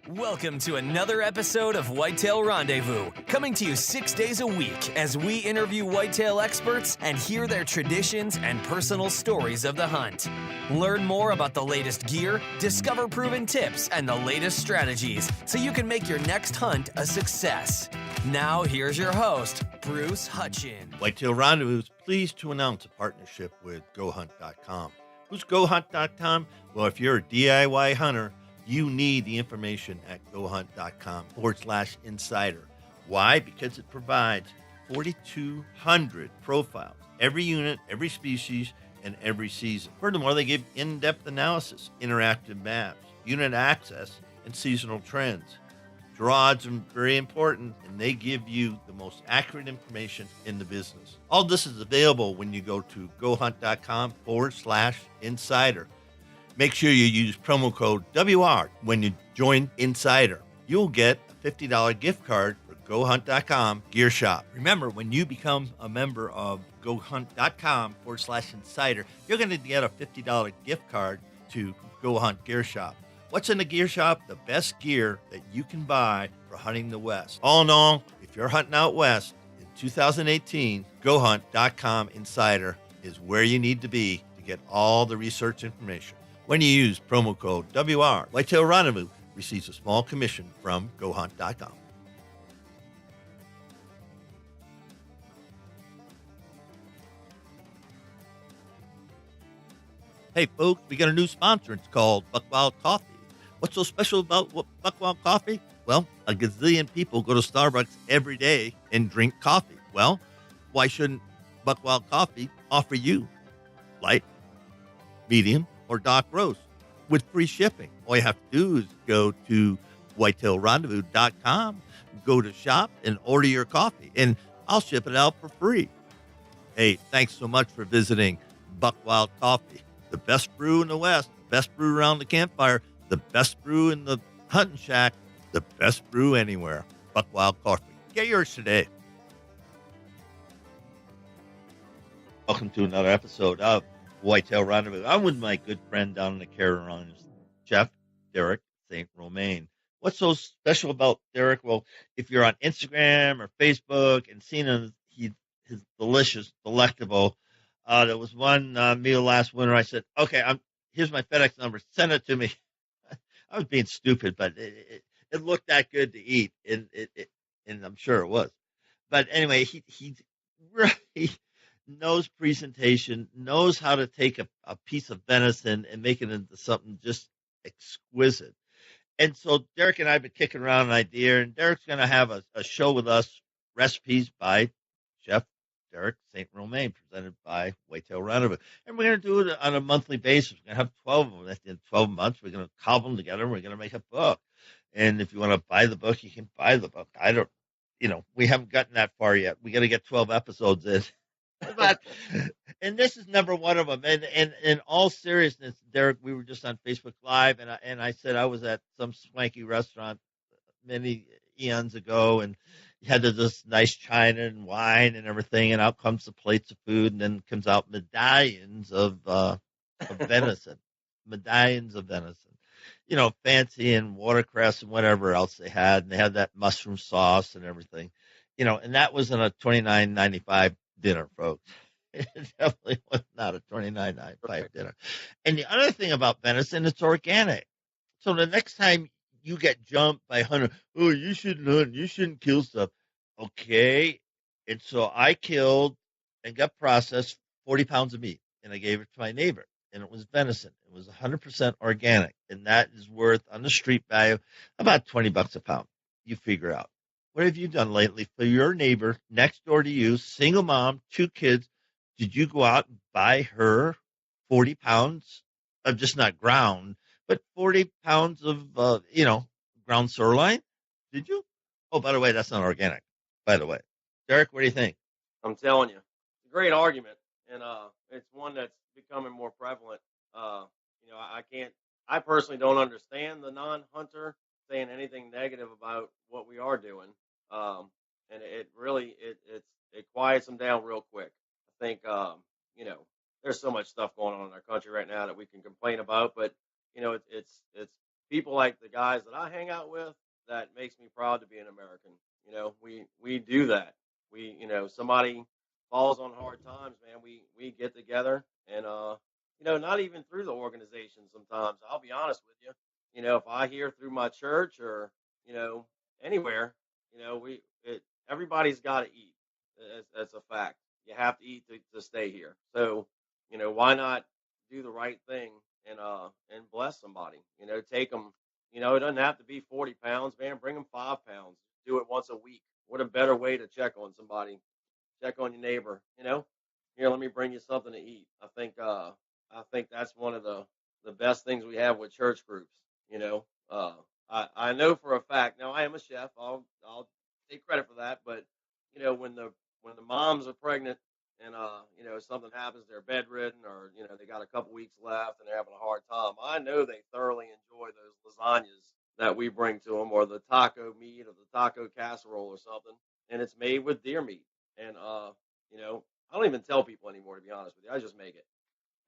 Welcome to another episode of Whitetail Rendezvous, coming to you 6 days a week as we interview whitetail experts and hear their traditions and personal stories of the hunt. Learn more about the latest gear, discover proven tips, and the latest strategies so you can make your next hunt a success. Now, here's your host, Bruce Hutchin. Whitetail Rendezvous is pleased to announce a partnership with GoHunt.com. Who's GoHunt.com? Well, if you're a DIY hunter, you need the information at GoHunt.com/insider. Why? Because it provides 4,200 profiles, every unit, every species, and every season. Furthermore, they give in-depth analysis, interactive maps, unit access, and seasonal trends. Draw odds are very important, and they give you the most accurate information in the business. All this is available when you go to GoHunt.com/insider. Make sure you use promo code WR when you join Insider. You'll get a $50 gift card for GoHunt.com Gear Shop. Remember, when you become a member of GoHunt.com/insider, you're going to get a $50 gift card to Go Hunt Gear Shop. What's in the gear shop? The best gear that you can buy for hunting the West. All in all, if you're hunting out West in 2018, GoHunt.com Insider is where you need to be to get all the research information. When you use promo code WR, Whitetail Rendezvous receives a small commission from GoHunt.com. Hey, folks, we got a new sponsor. It's called Buckwild Coffee. What's so special about Buckwild Coffee? Well, a gazillion people go to Starbucks every day and drink coffee. Well, why shouldn't Buckwild Coffee offer you light, medium, or dark roast with free shipping? All you have to do is go to whitetailrendezvous.com, go to shop, and order your coffee, and I'll ship it out for free. Hey, thanks so much for visiting Buckwild Coffee. The best brew in the West, the best brew around the campfire, the best brew in the hunting shack, the best brew anywhere. Buckwild Coffee. Get yours today. Welcome to another episode of Whitetail Rendezvous. I'm with my good friend down in the Carolinas, Chef Derek St. Romain. What's so special about Derek? Well, if you're on Instagram or Facebook and seen him, his delicious, delectable. There was one meal last winter. I said, okay, here's my FedEx number. Send it to me. I was being stupid, but it looked that good to eat, and I'm sure it was. But anyway, he really knows presentation, knows how to take a piece of venison and make it into something just exquisite. And so Derek and I have been kicking around an idea, and Derek's going to have a show with us, recipes by Chef Derek St. Romain, presented by Whitetail Rendezvous. And we're going to do it on a monthly basis. We're going to have 12 of them. At the end of 12 months, we're going to cobble them together, and we're going to make a book. And if you want to buy the book, you can buy the book. We haven't gotten that far yet. We got to get 12 episodes in. And this is number one of them. And in all seriousness, Derek, we were just on Facebook Live, and I said I was at some swanky restaurant many eons ago, and you had this nice china and wine and everything, and out comes the plates of food, and then comes out medallions of venison, fancy, and watercress and whatever else they had, and they had that mushroom sauce and everything, and that was in a $29.95 dinner, folks. It definitely was not a $29.95 dinner. And the other thing about venison, it's organic. So the next time you get jumped by a hunter, oh, you shouldn't hunt, you shouldn't kill stuff. Okay. And so I killed and got processed 40 pounds of meat, and I gave it to my neighbor, and it was venison. It was 100% organic, and that is worth, on the street value, about $20 a pound. You figure out. What have you done lately for your neighbor next door to you, single mom, 2 kids? Did you go out and buy her 40 pounds of just not ground, but 40 pounds of, ground sirloin? Did you? Oh, by the way, that's not organic, by the way. Derek, what do you think? I'm telling you, it's a great argument, and it's one that's becoming more prevalent. I personally don't understand the non-hunter saying anything negative about what we are doing, and it really it quiets them down real quick. I think there's so much stuff going on in our country right now that we can complain about, but it's people like the guys that I hang out with, that makes me proud to be an American. We do that. Somebody falls on hard times, man. We get together and not even through the organization sometimes. I'll be honest with you. If I hear through my church or, you know, anywhere, everybody's got to eat. That's a fact. You have to eat to stay here. So, why not do the right thing and bless somebody? Take them. It doesn't have to be 40 pounds, man. Bring them 5 pounds. Do it once a week. What a better way to check on somebody? Check on your neighbor. Here, let me bring you something to eat. I think that's one of the best things we have with church groups. You know, I know for a fact. Now I am a chef. I'll take credit for that. But when the moms are pregnant and something happens, they're bedridden or they got a couple weeks left and they're having a hard time. I know they thoroughly enjoy those lasagnas that we bring to them, or the taco meat or the taco casserole or something, and it's made with deer meat. And I don't even tell people anymore, to be honest with you. I just make it,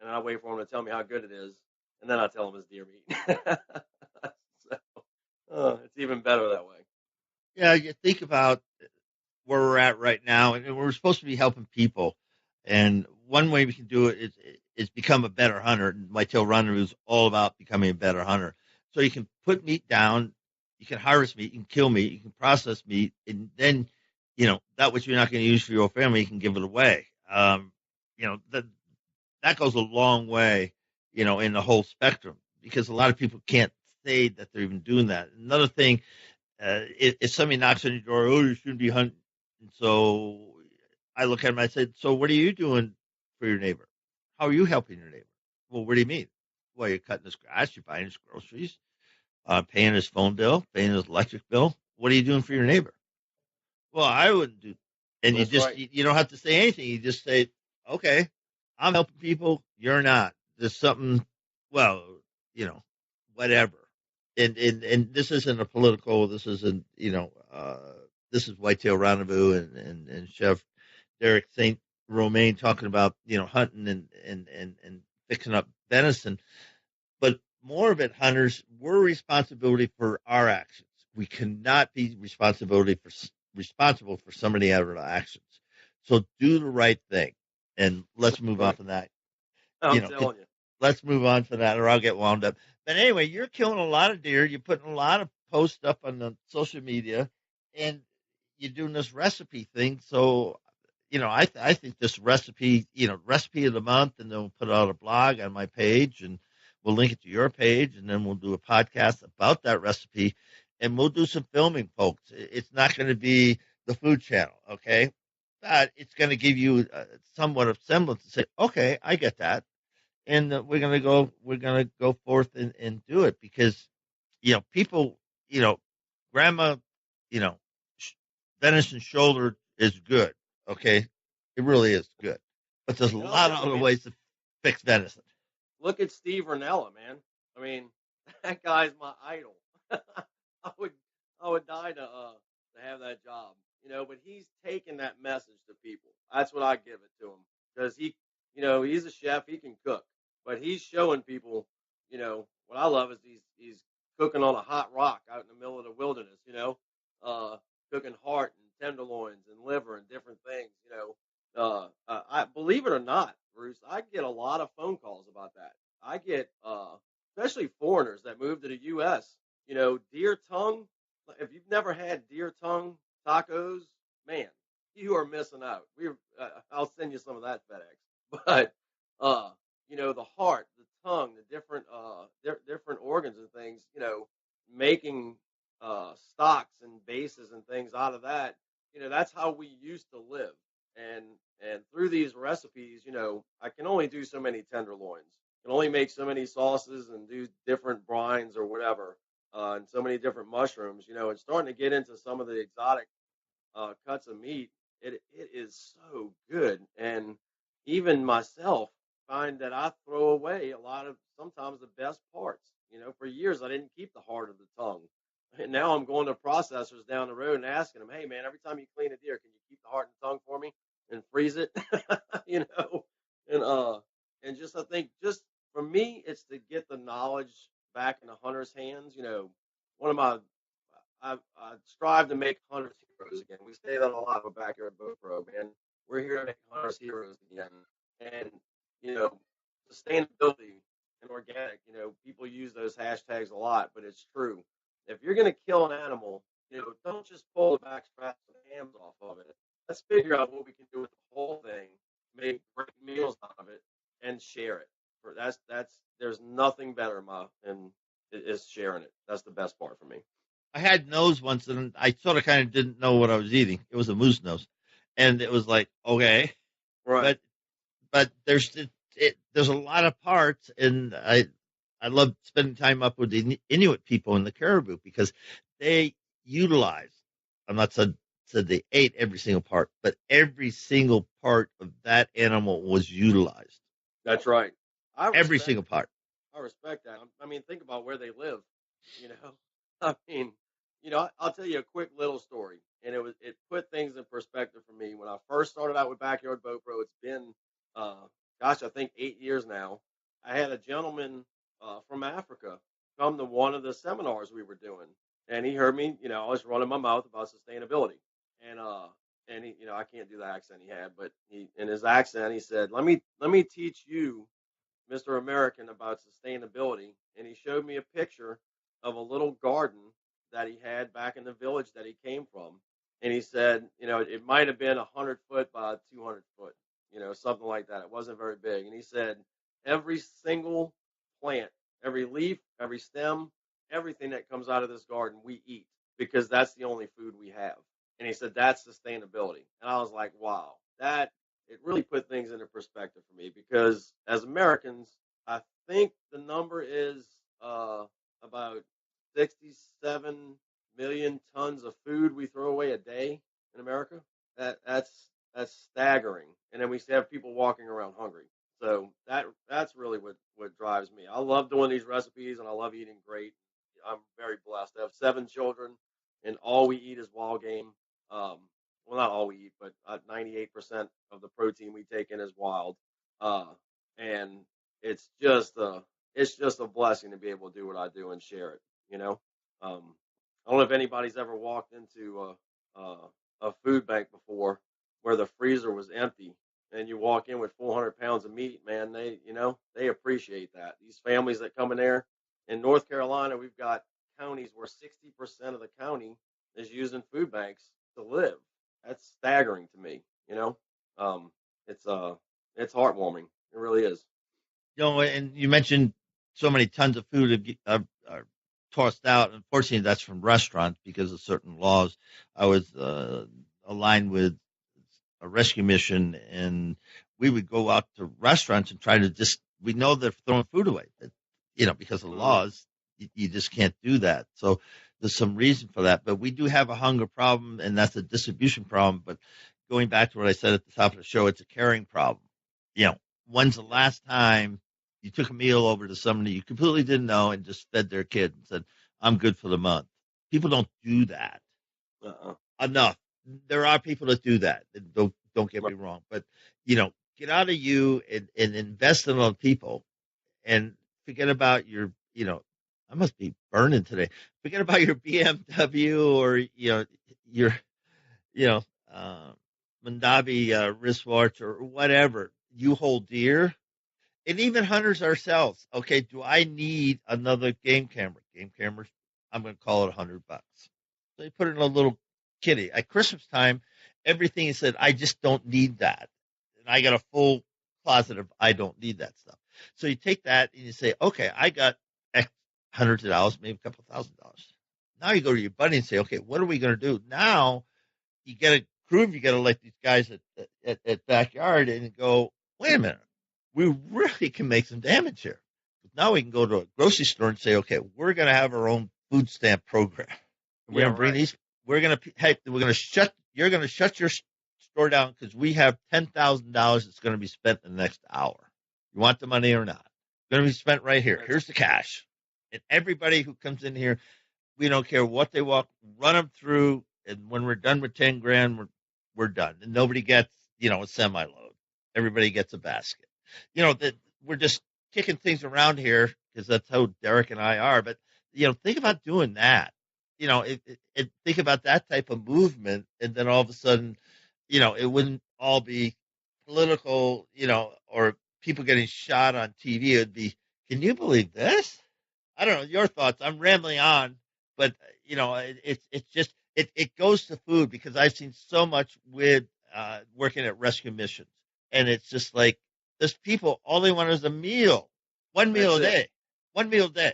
and I wait for them to tell me how good it is, and then I tell them it's deer meat. So, it's even better that way. Yeah, you think about where we're at right now, and we're supposed to be helping people. And one way we can do it is become a better hunter. And Whitetail Rendezvous is all about becoming a better hunter. So you can put meat down, you can harvest meat, you can kill meat, you can process meat, and then that which you're not going to use for your family, you can give it away. That goes a long way, in the whole spectrum, because a lot of people can't say that they're even doing that. Another thing, if somebody knocks on your door, oh, you shouldn't be hunting. And so I look at him, I said, so what are you doing for your neighbor? How are you helping your neighbor? Well, what do you mean? Well, you're cutting his grass, you're buying his groceries, paying his phone bill, paying his electric bill. What are you doing for your neighbor? Well, I wouldn't do. And That's right. you don't have to say anything. You just say, okay, I'm helping people. You're not. There's something, well, whatever. And this isn't a political, this isn't, this is Whitetail Rendezvous and Chef Derek St. Romain talking about, hunting and fixing up venison. But more of it, hunters, we're responsibility for our actions. We cannot be responsible for somebody else's actions. So do the right thing. And let's move on Right. from that. I'm telling you. Let's move on from that, or I'll get wound up. But anyway, you're killing a lot of deer. You're putting a lot of posts up on the social media, and you're doing this recipe thing. So, I think this recipe of the month, and then we'll put out a blog on my page, and we'll link it to your page, and then we'll do a podcast about that recipe, and we'll do some filming, folks. It's not going to be the Food Channel, okay? But it's going to give you somewhat of semblance to say, okay, I get that. And we're gonna go forth and do it, because people, grandma, you know venison shoulder is good, okay, it really is good, but there's a And I'll lot tell of you, other man, ways to fix venison. look at Steve Ranella, man. I mean, that guy's my idol. I would die to have that job, But he's taking that message to people. That's what I give it to him, because he's a chef. He can cook, but he's showing people. What I love is he's cooking on a hot rock out in the middle of the wilderness. Cooking heart and tenderloins and liver and different things. I believe it or not, Bruce, I get a lot of phone calls about that. I get, especially foreigners that move to the U.S. Deer tongue. If you've never had deer tongue tacos, man, you are missing out. I'll send you some of that FedEx. But the heart, the tongue, the different organs and things. Making stocks and bases and things out of that. That's how we used to live. And through these recipes, I can only do so many tenderloins. Can only make so many sauces and do different brines or whatever, and so many different mushrooms. And starting to get into some of the exotic cuts of meat, it is so good. And even myself find that I throw away a lot of sometimes the best parts. For years I didn't keep the heart of the tongue. And now I'm going to processors down the road and asking them, hey man, every time you clean a deer, can you keep the heart and tongue for me and freeze it? you know, and just I think just for me, it's to get the knowledge back in the hunter's hands. One of my I strive to make hunters heroes again. We say that a lot with Backyard Bow Pro, man. We're here to make hunters heroes again. And, you know, sustainability and organic, people use those hashtags a lot, but it's true. If you're going to kill an animal, don't just pull the back straps and hams off of it. Let's figure out what we can do with the whole thing, make great meals out of it, and share it. There's nothing better, than is sharing it. That's the best part for me. I had nose once, and I sort of kind of didn't know what I was eating. It was a moose nose, and it was like, okay, Right. But there's a lot of parts, and I love spending time up with the Inuit people in the caribou because they utilize. I'm not said they ate every single part, but every single part of that animal was utilized. That's right. Every single part. I respect that. I mean, think about where they live. I mean, I'll tell you a quick little story, and it put things in perspective for me. When I first started out with Backyard Bow Pro, it's been, I think 8 years now. I had a gentleman from Africa come to one of the seminars we were doing, and he heard me, I was running my mouth about sustainability, and he, I can't do the accent he had, but in his accent, he said, "Let me teach you, Mr. American, about sustainability," and he showed me a picture of a little garden that he had back in the village that he came from. And he said, it might have been 100 foot by 200 foot, something like that. It wasn't very big. And he said, every single plant, every leaf, every stem, everything that comes out of this garden, we eat because that's the only food we have. And he said, that's sustainability. And I was like, wow, it really put things into perspective for me because as Americans, I think the number is about 67 million tons of food we throw away a day in America. That's staggering. And then we have people walking around hungry. So that's really what drives me. I love doing these recipes and I love eating great. I'm very blessed. I have 7 children and all we eat is wild game. Well, not all we eat, but 98% of the protein we take in is wild. And it's just a blessing to be able to do what I do and share it. I don't know if anybody's ever walked into a food bank before where the freezer was empty and you walk in with 400 pounds of meat, man, they appreciate that. These families that come in there in North Carolina, we've got counties where 60% of the county is using food banks to live. That's staggering to me. It's heartwarming. It really is. And you mentioned so many tons of food are tossed out. Unfortunately, that's from restaurants because of certain laws. I was aligned with a rescue mission, and we would go out to restaurants and try to we know they're throwing food away, because of the laws, you just can't do that. So there's some reason for that. But we do have a hunger problem, and that's a distribution problem. But going back to what I said at the top of the show, it's a caring problem. When's the last time you took a meal over to somebody you completely didn't know and just fed their kid and said, I'm good for the month? People don't do that enough. There are people that do that. Don't get me wrong. But, get out of you and invest in other people and forget about your, I must be burning today. Forget about your BMW or, your, Mandavi wristwatch or whatever you hold dear. And even hunters ourselves. Okay, do I need another game camera? Game cameras, I'm going to call it $100. So you put it in a little kitty. At Christmas time, everything he said, I just don't need that. And I got a full closet of I don't need that stuff. So you take that and you say, okay, I got X hundreds of dollars, maybe a couple $1,000. Now you go to your buddy and say, okay, what are we going to do? Now you got to prove, you got to let these guys at Backyard and go, wait a minute. We really can make some damage here. Now we can go to a grocery store and say, okay, we're going to have our own food stamp program. We're going to bring these. We're going to shut your store down because we have $10,000 that's going to be spent in the next hour. You want the money or not? It's going to be spent right here. Here's the cash. And everybody who comes in here, we don't care what they walk, run them through. And when we're done with 10 grand, we're done. And nobody gets, a semi-load. Everybody gets a basket. That we're just kicking things around here because that's how Derek and I are. But think about doing that. Think about that type of movement, and then all of a sudden, it wouldn't all be political, or people getting shot on TV. It'd be, can you believe this? I don't know your thoughts. I'm rambling on, but it's just it goes to food because I've seen so much with working at rescue missions, and it's just like there's people all they want is a meal, one meal That's a it. day, one meal a day.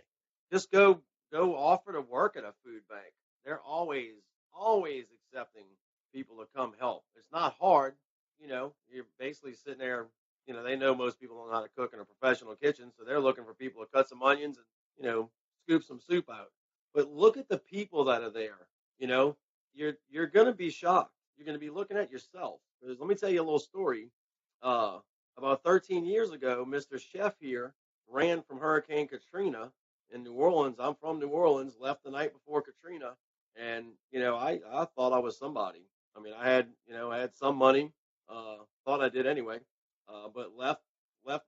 Just go offer to work at a food bank. They're always accepting people to come help. It's not hard. You're basically sitting there. They know most people don't know how to cook in a professional kitchen, so they're looking for people to cut some onions and scoop some soup out. But look at the people that are there. You're gonna be shocked. You're gonna be looking at yourself. Because let me tell you a little story. About 13 years ago, Mr. Chef here ran from Hurricane Katrina in New Orleans. I'm from New Orleans, left the night before Katrina, and I thought I was somebody. I mean, I had some money, thought I did anyway, but left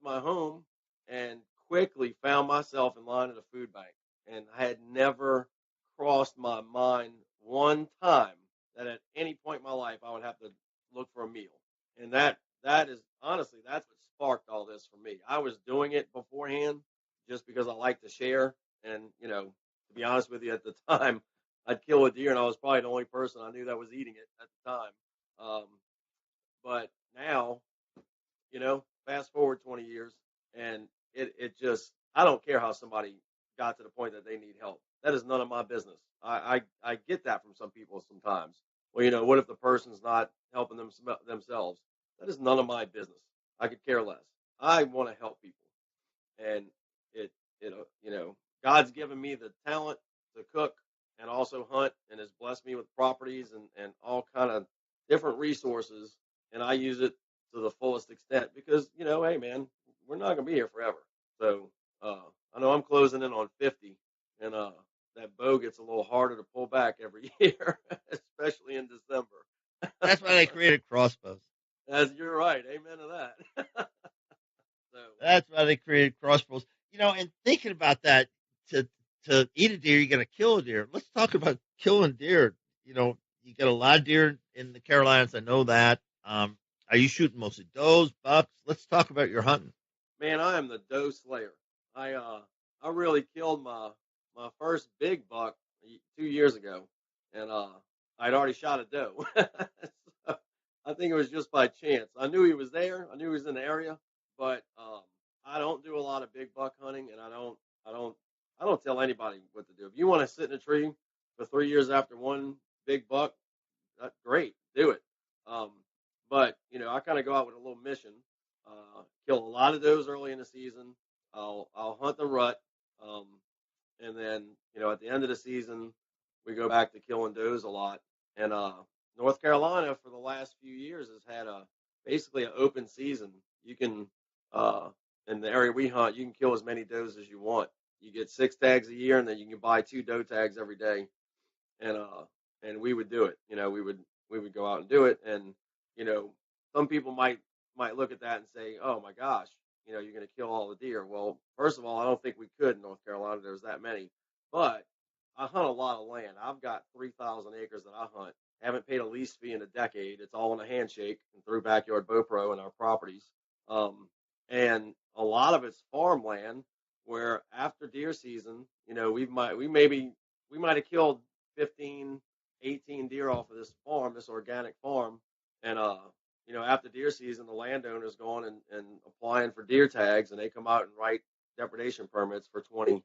my home and quickly found myself in line at a food bank, and I had never crossed my mind one time that at any point in my life I would have to look for a meal, and that is honestly that's what sparked all this for me. I was doing it beforehand just because I like to share. And, to be honest with you, at the time, I'd kill a deer, and I was probably the only person I knew that was eating it at the time. But now, fast forward 20 years, and it just, I don't care how somebody got to the point that they need help. That is none of my business. I get that from some people sometimes. Well, what if the person's not helping themselves? That is none of my business. I could care less. I want to help people. And God's given me the talent to cook and also hunt, and has blessed me with properties and all kind of different resources, and I use it to the fullest extent because hey man, we're not gonna be here forever. So I know I'm closing in on 50, and that bow gets a little harder to pull back every year, especially in December. That's why they created crossbows. You're right, amen to that. So That's why they created crossbows. And thinking about that, to eat a deer, you got to kill a deer. Let's talk about killing deer. You get a lot of deer in the Carolinas. I know that. Are you shooting mostly does, bucks? Let's talk about your hunting. man, I am the doe slayer. I really killed my first big buck 2 years ago, and I'd already shot a doe. So I think it was just by chance. I knew he was there. I knew he was in the area, but I don't do a lot of big buck hunting, and I don't tell anybody what to do. If you want to sit in a tree for 3 years after one big buck, that's great, do it. Um, but I kind of go out with a little mission. Kill a lot of those early in the season. I'll hunt the rut, um, and then at the end of the season, we go back to killing does a lot. And North Carolina for the last few years has had basically an open season. You can in the area we hunt, you can kill as many does as you want. You get 6 tags a year, and then you can buy 2 doe tags every day. And we would do it. We would go out and do it. And you know, some people might look at that and say, "Oh my gosh, you're going to kill all the deer." Well, first of all, I don't think we could in North Carolina. There's that many, but I hunt a lot of land. I've got 3,000 acres that I hunt. Haven't paid a lease fee in a decade. It's all in a handshake and through Backyard Bow Pro and our properties. And a lot of it's farmland where after deer season, we might have killed 15, 18 deer off of this farm, this organic farm. And, after deer season, the landowners going and applying for deer tags, and they come out and write depredation permits for 20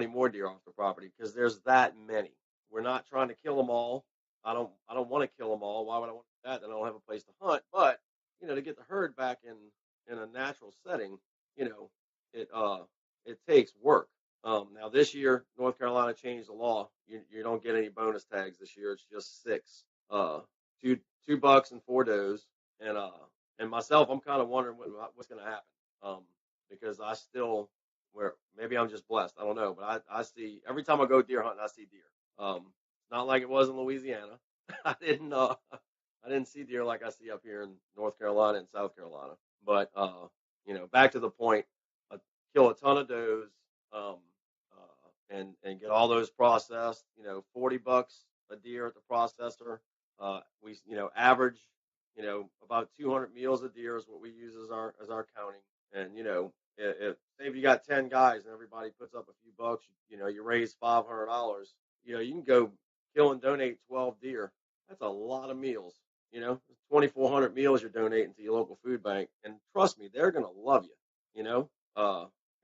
more deer off the property because there's that many. We're not trying to kill them all. I don't want to kill them all. Why would I want to do that? Then I don't have a place to hunt. But, to get the herd back in a natural setting, it takes work. Now this year, North Carolina changed the law. You don't get any bonus tags this year. It's just 6, two bucks and 4 does. And myself, I'm kind of wondering what's going to happen. Because I still, where maybe I'm just blessed. I don't know, but I see every time I go deer hunting, I see deer. It's not like it was in Louisiana. I didn't see deer like I see up here in North Carolina and South Carolina. But back to the point, kill a ton of does, and get all those processed. $40 a deer at the processor. We average about 200 meals a deer is what we use as our counting. And if say if you got 10 guys and everybody puts up a few bucks, you raise $500. You can go kill and donate 12 deer. That's a lot of meals. 2,400 meals you're donating to your local food bank, and trust me, they're gonna love you.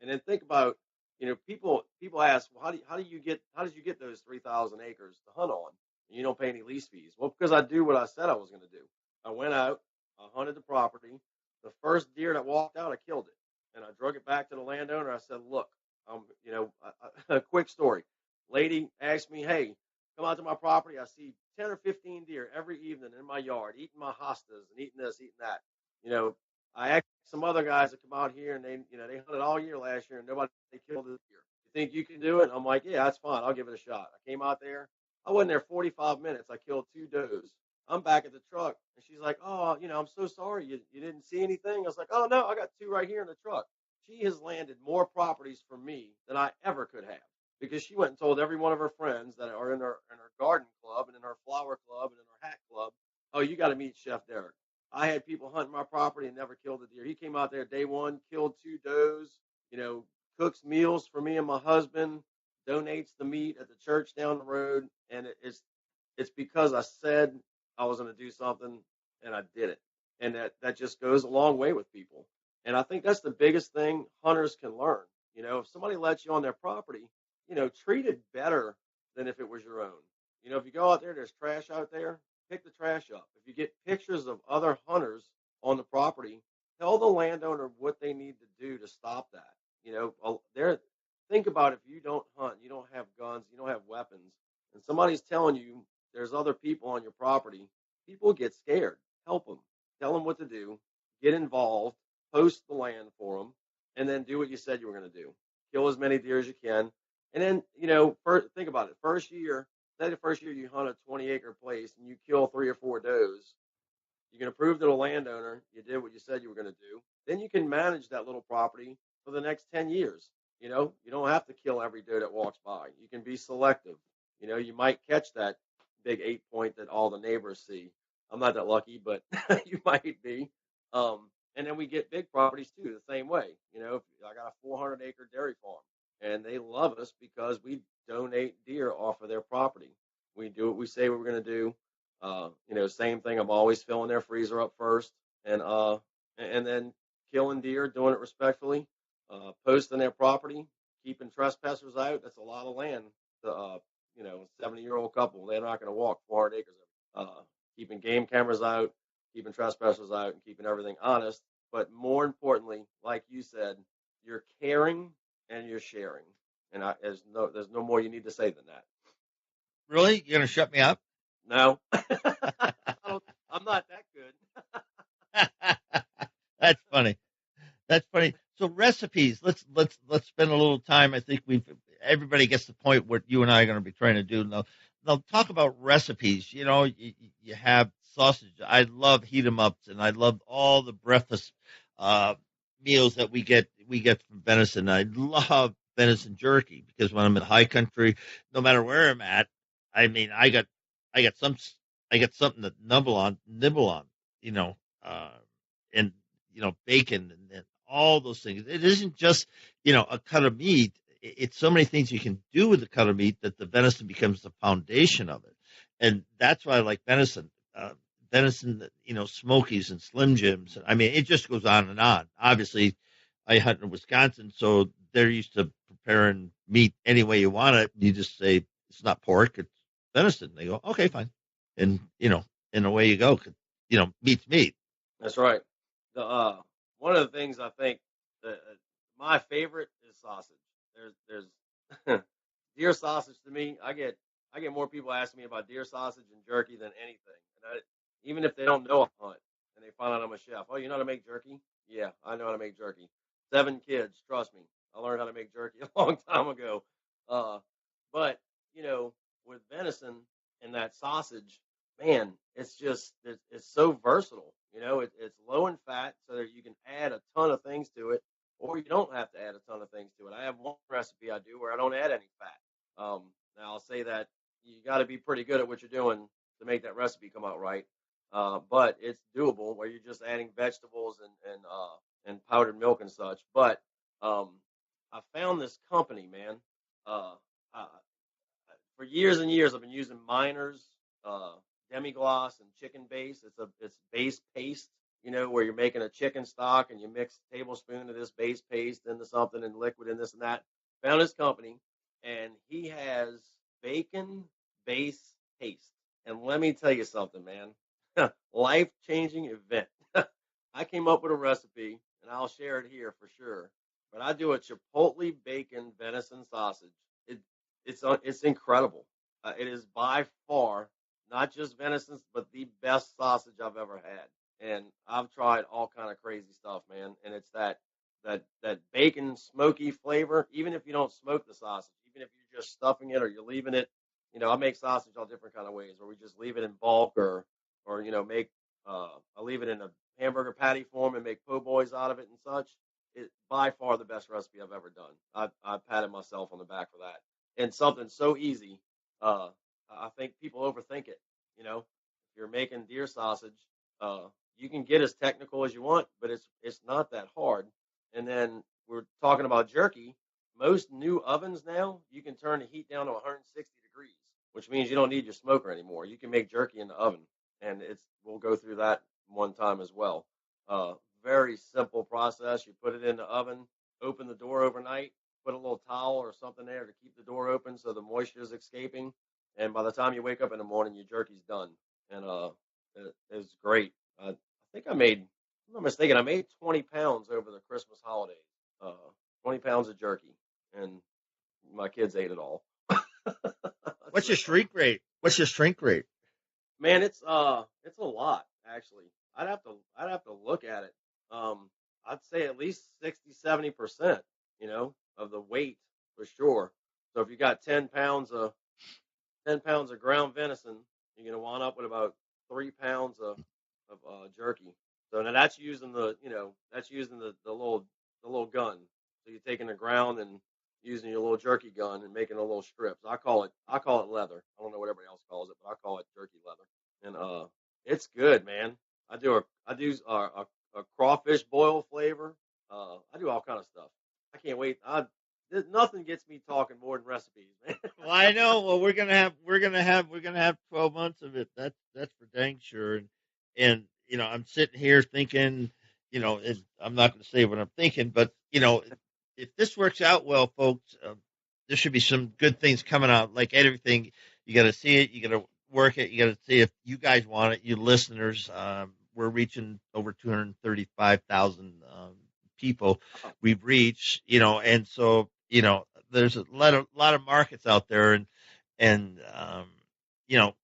And then think about, people ask, well, how did you get those 3,000 acres to hunt on? And you don't pay any lease fees. Well, because I do what I said I was going to do. I went out, I hunted the property. The first deer that walked out, I killed it, and I drug it back to the landowner. I said, look, a quick story. Lady asked me, hey, come out to my property. I see 10 or 15 deer every evening in my yard, eating my hostas and eating this, eating that. I asked some other guys to come out here, and they hunted all year last year, and nobody killed this deer. You think you can do it? I'm like, yeah, that's fine. I'll give it a shot. I came out there. I wasn't there 45 minutes. I killed 2 does. I'm back at the truck, and she's like, oh, I'm so sorry. You didn't see anything? I was like, oh, no, I got 2 right here in the truck. She has landed more properties for me than I ever could have, because she went and told every one of her friends that are in her garden club and in her flower club and in her hat club, oh, you got to meet Chef Derek. I had people hunting my property and never killed a deer. He came out there day one, killed 2 does, cooks meals for me and my husband, donates the meat at the church down the road. And it's because I said I was going to do something, and I did it. And that just goes a long way with people. And I think that's the biggest thing hunters can learn. If somebody lets you on their property, treat it better than if it was your own. If you go out there, there's trash out there, pick the trash up. If you get pictures of other hunters on the property, tell the landowner what they need to do to stop that. Think about, if you don't hunt, you don't have guns, you don't have weapons, and somebody's telling you there's other people on your property, people get scared. Help them. Tell them what to do. Get involved. Post the land for them, and then do what you said you were going to do. Kill as many deer as you can. And then, think about it. Say the first year you hunt a 20-acre place and you kill 3 or 4 does, you can prove to the landowner you did what you said you were going to do. Then you can manage that little property for the next 10 years. You don't have to kill every doe that walks by. You can be selective. You might catch that big 8-point that all the neighbors see. I'm not that lucky, but you might be. And then we get big properties too, the same way. I got a 400-acre dairy farm, and they love us because we donate deer off of their property. We do what we say we're going to do. Same thing. I'm always filling their freezer up first, and then killing deer, doing it respectfully, posting their property, keeping trespassers out. That's a lot of land. The 70-year-old couple, they're not going to walk 400 acres. Keeping game cameras out, keeping trespassers out, and keeping everything honest. But more importantly, like you said, you're caring and you're sharing. And there's no more you need to say than that. Really? You're going to shut me up? No. I'm not that good. That's funny. That's funny. So recipes, let's spend a little time. I think everybody gets the point what you and I are going to be trying to do. Now talk about recipes. You have sausage. I love heat 'em ups, and I love all the breakfast meals that we get from venison. I love venison jerky because when I'm in high country, no matter where I'm at, I mean, I got something to nibble on, and bacon and all those things. It isn't just a cut of meat. It's so many things you can do with the cut of meat that the venison becomes the foundation of it, and that's why I like venison. Venison, Smokies and Slim Jims. I mean, it just goes on and on. Obviously, I hunt in Wisconsin, so they're used to preparing meat any way you want it. You just say it's not pork, it's venison. They go, okay, fine, and and away you go. Meat's meat. That's right. The one of the things I think that my favorite is sausage. There's deer sausage to me. I get more people asking me about deer sausage and jerky than anything. And even if they don't know I hunt and they find out I'm a chef, oh, you know how to make jerky? Yeah, I know how to make jerky. 7 kids, trust me. I learned how to make jerky a long time ago. But with venison and that sausage, man, it's so versatile. It's low in fat, so that you can add a ton of things to it. or you don't have to add a ton of things to it. I have one recipe I do where I don't add any fat. Now I'll say that you got to be pretty good at what you're doing to make that recipe come out right. But it's doable where you're just adding vegetables and powdered milk and such. But um, I found this company, man. Uh, uh, for years and years, I've been using Miners, uh, demi-glace, and chicken base. It's base paste, where you're making a chicken stock and you mix a tablespoon of this base paste into something and liquid and this and that. Found his company, and he has bacon base paste. And let me tell you something, man. Life changing event. I came up with a recipe, and I'll share it here for sure. But I do a chipotle bacon venison sausage. It it's incredible. It is by far not just venison, but the best sausage I've ever had. And I've tried all kind of crazy stuff, man. And it's that bacon smoky flavor. Even if you don't smoke the sausage, even if you're just stuffing it or you're leaving it, I make sausage all different kind of ways, where we just leave it in bulk or make I leave it in a hamburger patty form and make po' boys out of it and such. It's by far the best recipe I've ever done. I patted myself on the back for that. And something so easy. Uh, I think people overthink it. If you're making deer sausage, you can get as technical as you want, but it's not that hard. And then we're talking about jerky. Most new ovens now, you can turn the heat down to 160 degrees, which means you don't need your smoker anymore. You can make jerky in the oven, and we'll go through that one time as well. Very simple process. You put it in the oven, open the door overnight, put a little towel or something there to keep the door open so the moisture is escaping. And by the time you wake up in the morning, your jerky's done. And it was great. I think I made, if I'm not mistaken, I made 20 pounds over the Christmas holidays. Uh, 20 pounds of jerky, and my kids ate it all. What's your shrink rate? What's your shrink rate? Man, it's a lot actually. I'd have to look at it. I'd say at least 60-70%, of the weight for sure. So if you got 10 pounds of ground venison, you're gonna wind up with about 3 pounds of jerky. So now that's using the little gun. So you're taking the ground and using your little jerky gun and making a little strips. I call it leather. I don't know what everybody else calls it, but I call it jerky leather. And it's good, man. I do a crawfish boil flavor. I do all kind of stuff. I can't wait. Nothing gets me talking more than recipes, man. Well, I know. Well, we're gonna have 12 months of it. That's for dang sure. And I'm sitting here thinking, I'm not going to say what I'm thinking, but if this works out well, folks, there should be some good things coming out. Like everything, you got to see it, you got to work it, you got to see if you guys want it, you listeners. We're reaching over 235,000 people we've reached, and so there's a lot of markets out there, and you know,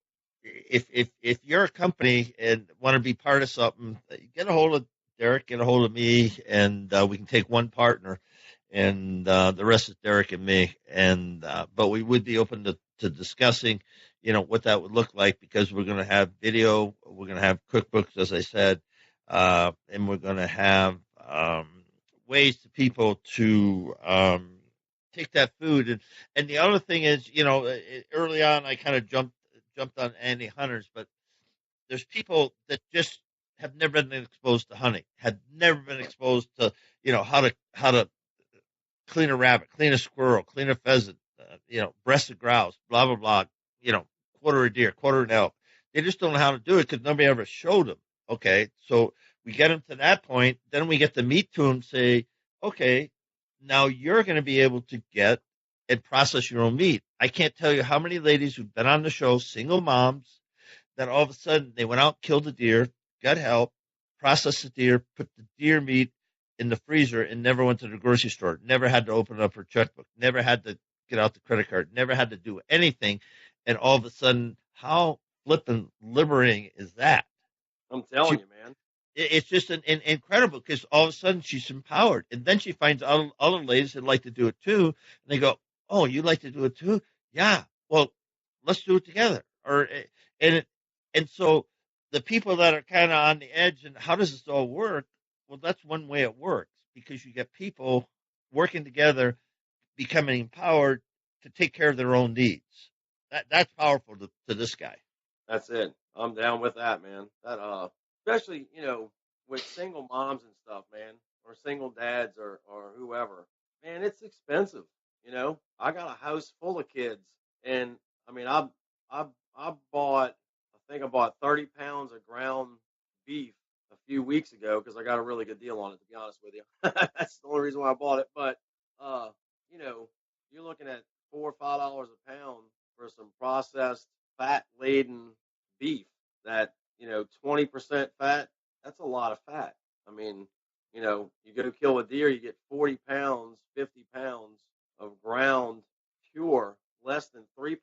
if you're a company and want to be part of something, get a hold of Derek, get a hold of me, and we can take one partner, and the rest is Derek and me. And but we would be open to discussing, what that would look like, because we're going to have video, we're going to have cookbooks, as I said, and we're going to have ways to people to take that food. And the other thing is, early on I kind of jumped on Andy Hunters, but there's people that just have never been exposed to hunting, had never been exposed to, how to clean a rabbit, clean a squirrel, clean a pheasant, breast of grouse, blah, blah, blah, quarter a deer, quarter an elk. They just don't know how to do it because nobody ever showed them. Okay. So we get them to that point. Then we get the meat to them, say, okay, now you're going to be able to get and process your own meat. I can't tell you how many ladies who've been on the show, single moms, that all of a sudden they went out, killed a deer, got help, processed the deer, put the deer meat in the freezer, and never went to the grocery store, never had to open up her checkbook, never had to get out the credit card, never had to do anything. And all of a sudden, how flippin' liberating is that? I'm telling you, man. It's just incredible, because all of a sudden she's empowered. And then she finds other ladies that like to do it too. And they go, oh, you like to do it too? Yeah. Well, let's do it together. And so the people that are kind of on the edge and how does this all work? Well, that's one way it works, because you get people working together, becoming empowered to take care of their own needs. That's powerful to this guy. That's it. I'm down with that, man. That especially with single moms and stuff, man, or single dads or whoever, man, it's expensive. I got a house full of kids, and I mean, I bought, I think I bought 30 pounds of ground beef a few weeks ago because I got a really good deal on it. To be honest with you, that's the only reason why I bought it. But uh, you're looking at $4 or $5 a pound for some processed fat laden beef that 20% fat. That's a lot of fat. I mean, you go kill a deer, you get 40 pounds, 50 pounds of ground pure, less than 3%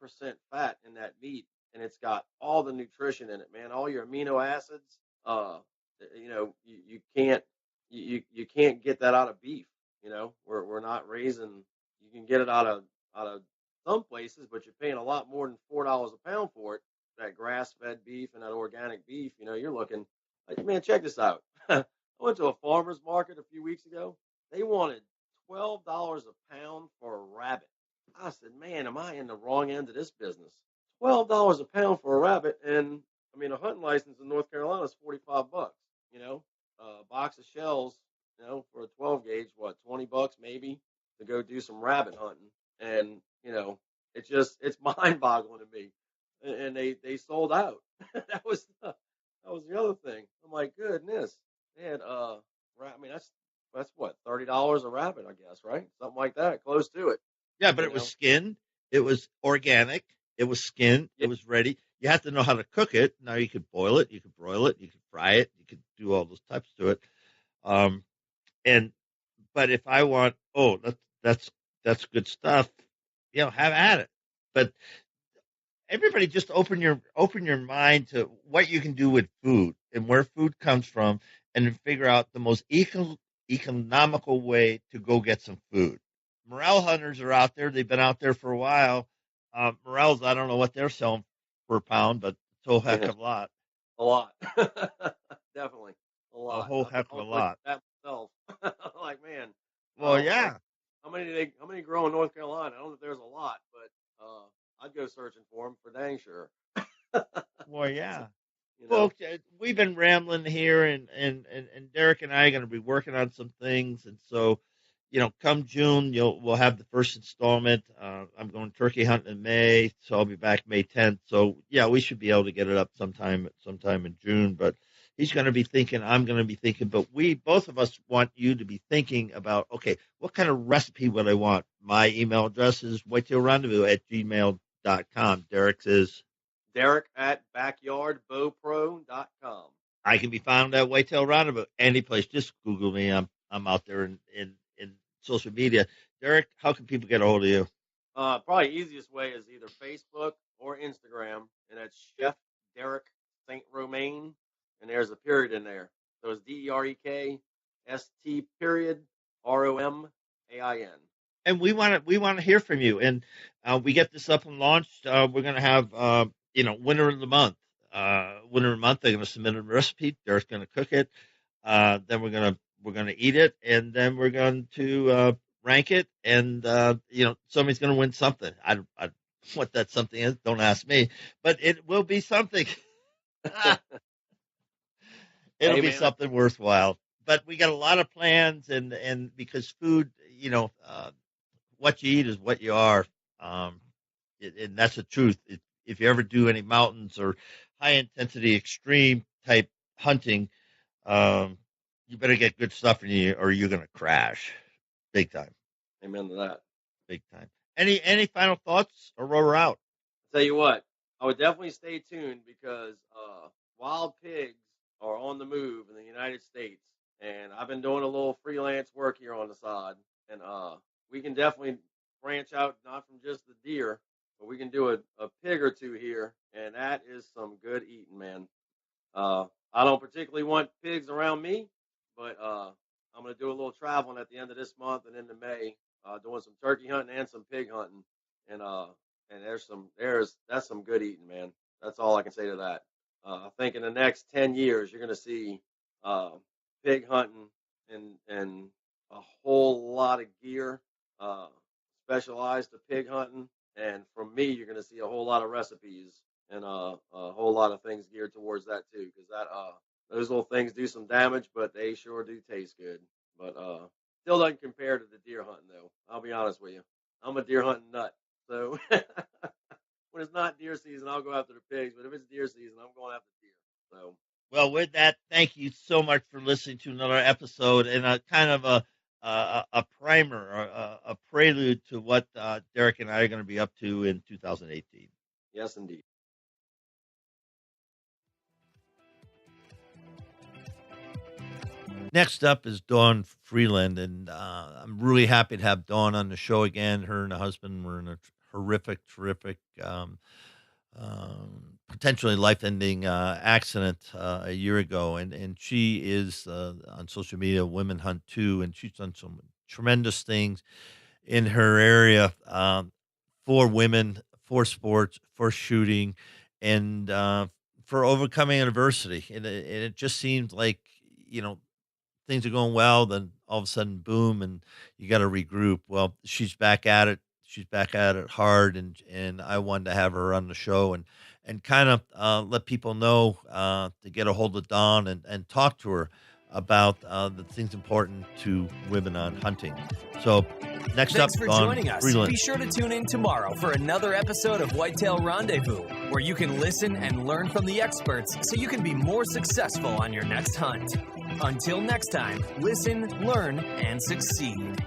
fat in that meat, and it's got all the nutrition in it, man, all your amino acids. You can't you can't get that out of beef. We're not raising. You can get it out of some places, but you're paying a lot more than $4 a pound for it. That grass-fed beef and that organic beef, you're looking. Like, man, check this out. I went to a farmer's market a few weeks ago. They wanted $12 a pound for a rabbit. I said, man, am I in the wrong end of this business? $12 a pound for a rabbit, and I mean, a hunting license in North Carolina is $45. A box of shells, for a 12 gauge, what, $20 maybe to go do some rabbit hunting, and it's mind boggling to me, and they sold out. That was the other thing. I'm like, goodness, man. I mean, that's what, $30 a rabbit, I guess, right? Something like that, close to it. Yeah, but it was skinned. It was organic. It was skinned. Yeah. It was ready. You have to know how to cook it. Now you could boil it. You could broil it. You could fry it. You could do all those types to it. But if I want, that's good stuff. Have at it. But everybody just open your mind to what you can do with food and where food comes from, and then figure out the most economical way to go get some food. Morel hunters are out there. They've been out there for a while. Morels, I don't know what they're selling per pound, but it's a whole heck of a lot. A lot. Definitely. A lot. A whole heck of a lot. That myself. Like, man. Well, yeah. How many grow in North Carolina? I don't know if there's a lot, but I'd go searching for them for dang sure. Well, yeah. Well, we've been rambling here, and Derek and I are going to be working on some things, and so, come June, we'll have the first installment. I'm going turkey hunting in May, so I'll be back May 10th. So yeah, we should be able to get it up sometime in June. But he's going to be thinking, I'm going to be thinking, but both of us want you to be thinking about, okay, what kind of recipe would I want? My email address is whitetailrendezvous@gmail.com. Derek's is Derek at backyardbowpro.com. I can be found at Whitetail Rendezvous any place. Just Google me. I'm out there in social media. Derek, how can people get a hold of you? Probably easiest way is either Facebook or Instagram, and that's Chef Derek St. Romain, and there's a period in there. So it's DEREKST period ROMAIN. And we want to hear from you. And we get this up and launched. We're going to have winner of the month. Winner of the month, they're going to submit a recipe. Derek's going to cook it. Then we're going to eat it, and then we're going to rank it. And somebody's going to win something. I what that something is, don't ask me, but it will be something. It'll be something worthwhile. But we got a lot of plans, and because food, what you eat is what you are, and that's the truth. If you ever do any mountains or high intensity extreme type hunting, you better get good stuff in you, or you're gonna crash, big time. Amen to that. Big time. Any final thoughts, or we're out? I'll tell you what, I would definitely stay tuned because wild pigs are on the move in the United States, and I've been doing a little freelance work here on the side, and we can definitely branch out, not from just the deer, but we can do a pig or two here, and that is some good eating, man. I don't particularly want pigs around me, but I'm going to do a little traveling at the end of this month and into May, doing some turkey hunting and some pig hunting, and that's some good eating, man. That's all I can say to that. I think in the next 10 years, you're going to see pig hunting and a whole lot of gear specialized to pig hunting. And from me, you're going to see a whole lot of recipes and a whole lot of things geared towards that too, because those little things do some damage, but they sure do taste good. But still doesn't compare to the deer hunting though. I'll be honest with you. I'm a deer hunting nut, so when it's not deer season, I'll go after the pigs. But if it's deer season, I'm going after deer. So. Well, with that, thank you so much for listening to another episode and a kind of a primer, or a prelude to what Derek and I are going to be up to in 2018. Yes, indeed. Next up is Dawn Freeland, and I'm really happy to have Dawn on the show again. Her and her husband were in a terrific, potentially life-ending accident a year ago, and she is on social media, Women Hunt Too, and she's done some tremendous things in her area for women, for sports, for shooting, and for overcoming adversity. And it just seems like, things are going well, then all of a sudden, boom, and you got to regroup. Well, she's back at it. She's back at it hard, and I wanted to have her on the show and kind of let people know to get a hold of Dawn and talk to her about the things important to women on hunting. So next Thanks up, for Dawn joining us. Freeland. Be sure to tune in tomorrow for another episode of Whitetail Rendezvous, where you can listen and learn from the experts so you can be more successful on your next hunt. Until next time, listen, learn, and succeed.